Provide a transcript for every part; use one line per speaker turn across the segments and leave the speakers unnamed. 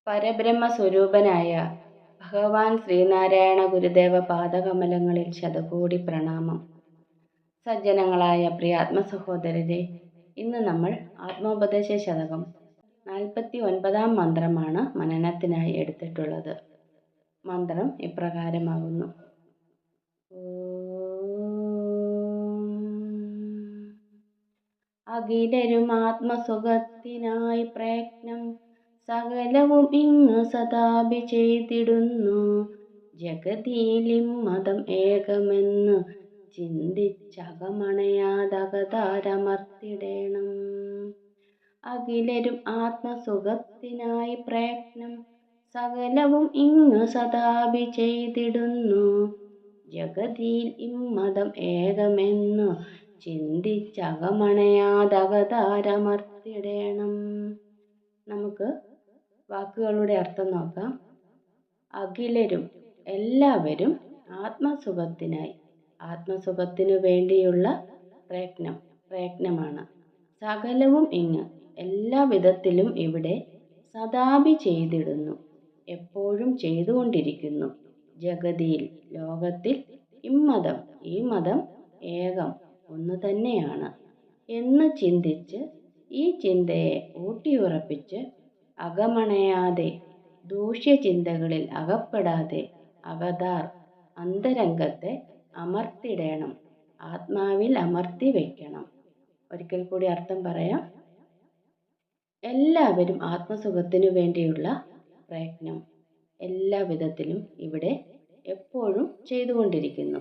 പരബ്രഹ്മസ്വരൂപനായ ഭഗവാൻ ശ്രീനാരായണ ഗുരുദേവ പാദകമലങ്ങളിൽ ശതകോടി പ്രണാമം. സജ്ജനങ്ങളായ പ്രിയാത്മ സഹോദരരെ, ഇന്ന് നമ്മൾ ആത്മോപദേശ ശതകം 49 മന്ത്രമാണ് മനനത്തിനായി എടുത്തിട്ടുള്ളത്. മന്ത്രം ഇപ്രകാരമാകുന്നു. അഖിലരും ആത്മസുഖത്തിനായി പ്രയത്നം സകലവും ഇങ്ങ് സദാപി ചെയ്തിടുന്നു. ജഗതിയിലിമ്മതം ഏകമെന്ന് ചിന്തിച്ചകമണയാതകതാരമർത്തിടേണം. അഖിലരും ആത്മസുഖത്തിനായി പ്രയത്നം സകലവും ഇങ്ങ് സദാപി ചെയ്തിടുന്നു. ജഗതിയിൽ ഇമ്മതം ഏകമെന്നു ചിന്തിച്ചകമണയാതകതാരമർത്തിടേണം. നമുക്ക് വാക്കുകളുടെ അർത്ഥം നോക്കാം. അഖിലരും, എല്ലാവരും, ആത്മസുഖത്തിനായി, ആത്മസുഖത്തിനു വേണ്ടിയുള്ള പ്രയത്നമാണ്. സകലവും ഇങ്ങ്, എല്ലാ വിധത്തിലും ഇവിടെ, സദാപി ചെയ്തിടുന്നു, എപ്പോഴും ചെയ്തുകൊണ്ടിരിക്കുന്നു. ജഗതിയിൽ, ലോകത്തിൽ, ഇമ്മതം, ഈ മതം, ഏകം, ഒന്നു തന്നെയാണ് എന്ന് ചിന്തിച്ച്, ഈ ചിന്തയെ ഊട്ടിയുറപ്പിച്ച്, അകമണയാതെ, ദൂഷ്യചിന്തകളിൽ അകപ്പെടാതെ, അകതാർ, അന്തരംഗത്തെ അമർത്തിടേണം, ആത്മാവിൽ അമർത്തി വയ്ക്കണം. ഒരിക്കൽ കൂടി അർത്ഥം പറയാം. എല്ലാവരും ആത്മസുഖത്തിനു വേണ്ടിയുള്ള പ്രയത്നം എല്ലാ വിധത്തിലും ഇവിടെ എപ്പോഴും ചെയ്തുകൊണ്ടിരിക്കുന്നു.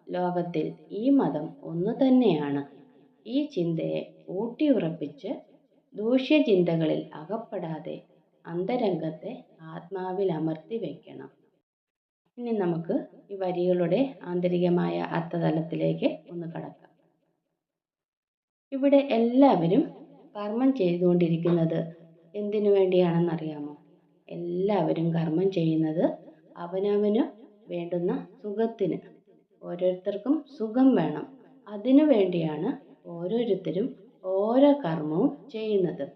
ലോകത്തിൽ ഈ മതം ഒന്നു തന്നെയാണ്. ഈ ചിന്തയെ ഊട്ടിയുറപ്പിച്ച് ദൂഷ്യചിന്തകളിൽ അകപ്പെടാതെ അന്തരംഗത്തെ ആത്മാവിൽ അമർത്തി വയ്ക്കണം. ഇനി നമുക്ക് ഈ വരികളുടെ ആന്തരികമായ അർത്ഥതലത്തിലേക്ക് ഒന്ന് കടക്കാം. ഇവിടെ എല്ലാവരും കർമ്മം ചെയ്തുകൊണ്ടിരിക്കുന്നത് എന്തിനു വേണ്ടിയാണെന്നറിയാമോ? എല്ലാവരും കർമ്മം ചെയ്യുന്നത് അവനവന് വേണ്ടുന്ന സുഖത്തിന്. ഓരോരുത്തർക്കും സുഖം വേണം. അതിനു വേണ്ടിയാണ് ഓരോരുത്തരും ഓരോ കർമ്മവും ചെയ്യുന്നത്.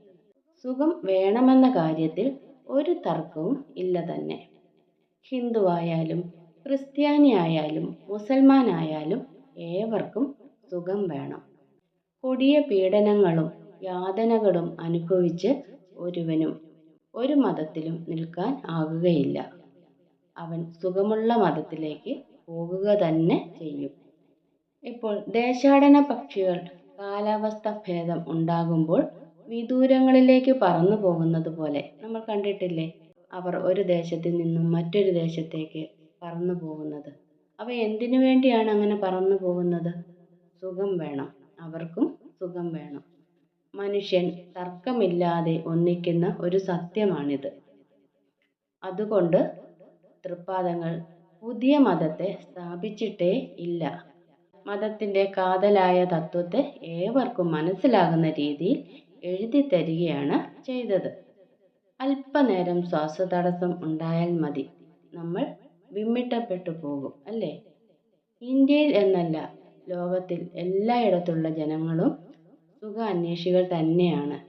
സുഖം വേണമെന്ന കാര്യത്തിൽ ഒരു തർക്കവും ഇല്ല തന്നെ. ഹിന്ദുവായാലും ക്രിസ്ത്യാനിയായാലും മുസൽമാനായാലും ഏവർക്കും സുഖം വേണം. കൊടിയ പീഡനങ്ങളും യാതനകളും അനുഭവിച്ച് ഒരുവനും ഒരു മതത്തിലും നിൽക്കാൻ ആകുകയില്ല. അവൻ സുഖമുള്ള മതത്തിലേക്ക് പോകുക തന്നെ ചെയ്യും. ഇപ്പോൾ ദേശാടന പക്ഷികൾ കാലാവസ്ഥ ഭേദം ഉണ്ടാകുമ്പോൾ വിദൂരങ്ങളിലേക്ക് പറന്നു പോകുന്നത് പോലെ നമ്മൾ കണ്ടിട്ടില്ലേ? അവർ ഒരു ദേശത്ത് നിന്നും മറ്റൊരു ദേശത്തേക്ക് പറന്നു പോകുന്നത്. അവ എന്തിനു വേണ്ടിയാണ് അങ്ങനെ പറന്നു പോകുന്നത്? സുഖം വേണം. അവർക്കും സുഖം വേണം. മനുഷ്യൻ തർക്കമില്ലാതെ ഒന്നിക്കുന്ന ഒരു സത്യമാണിത്. അതുകൊണ്ട് തൃപ്പാദങ്ങൾ പുതിയ മതത്തെ സ്ഥാപിച്ചിട്ടേ ഇല്ല. മതത്തിന്റെ കാതലായ തത്വത്തെ ഏവർക്കും മനസ്സിലാകുന്ന രീതിയിൽ എഴുതി തരികയാണ് ചെയ്തത്. അല്പനേരം ശ്വാസതടസ്സം ഉണ്ടായാൽ മതി, നമ്മൾ വിമ്മിട്ടപ്പെട്ടു പോകും, അല്ലേ? ഇന്ത്യയിൽ എന്നല്ല, ലോകത്തിൽ എല്ലായിടത്തുള്ള ജനങ്ങളും സുഖാന്വേഷികൾ തന്നെയാണ്.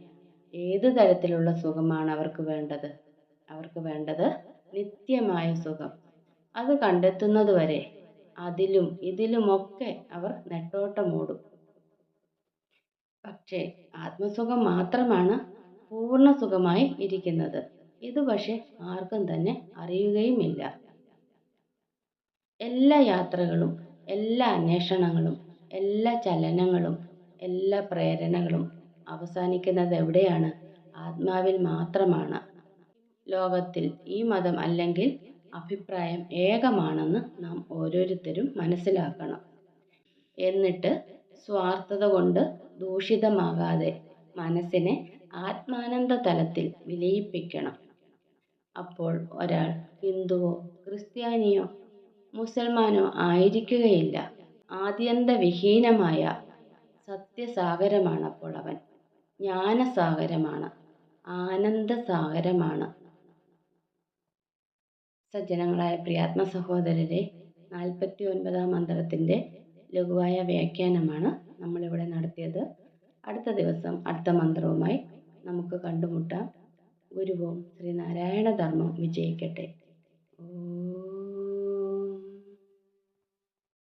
ഏതു തരത്തിലുള്ള സുഖമാണ് അവർക്ക് വേണ്ടത്? അവർക്ക് വേണ്ടത് നിത്യമായ സുഖം. അത് കണ്ടെത്തുന്നതുവരെ അതിലും ഇതിലുമൊക്കെ അവർ നെട്ടോട്ടമോടും. പക്ഷേ ആത്മസുഖം മാത്രമാണ് പൂർണ്ണ സുഖമായി ഇരിക്കുന്നത്. ഇത് പക്ഷെ ആർക്കും തന്നെ അറിയുകയുമില്ല. എല്ലാ യാത്രകളും, എല്ലാ അന്വേഷണങ്ങളും, എല്ലാ ചലനങ്ങളും, എല്ലാ പ്രേരണകളും അവസാനിക്കുന്നത് എവിടെയാണ്? ആത്മാവിൽ മാത്രമാണ്. ലോകത്തിൽ ഈ മതം അല്ലെങ്കിൽ അഭിപ്രായം ഏകമാണെന്ന് നാം ഓരോരുത്തരും മനസ്സിലാക്കണം. എന്നിട്ട് സ്വാർത്ഥത കൊണ്ട് ദൂഷിതമാകാതെ മനസ്സിനെ ആത്മാനന്ദ തലത്തിൽ വിലയിപ്പിക്കണം. അപ്പോൾ ഒരാൾ ഹിന്ദുവോ ക്രിസ്ത്യാനിയോ മുസൽമാനോ ആയിരിക്കുകയില്ല. ആദ്യന്തവിഹീനമായ സത്യസാഗരമാണ് അപ്പോൾ അവൻ. ജ്ഞാനസാഗരമാണ്, ആനന്ദസാഗരമാണ്. സജ്ജനങ്ങളായ പ്രിയാത്മ സഹോദരരെ, 49 മന്ത്രത്തിൻ്റെ ലഘുവായ വ്യാഖ്യാനമാണ് നമ്മളിവിടെ നടത്തിയത്. അടുത്ത ദിവസം അടുത്ത മന്ത്രവുമായി നമുക്ക് കണ്ടുമുട്ടാം. ഗുരുവും ശ്രീനാരായണ ധർമ്മം വിജയിക്കട്ടെ.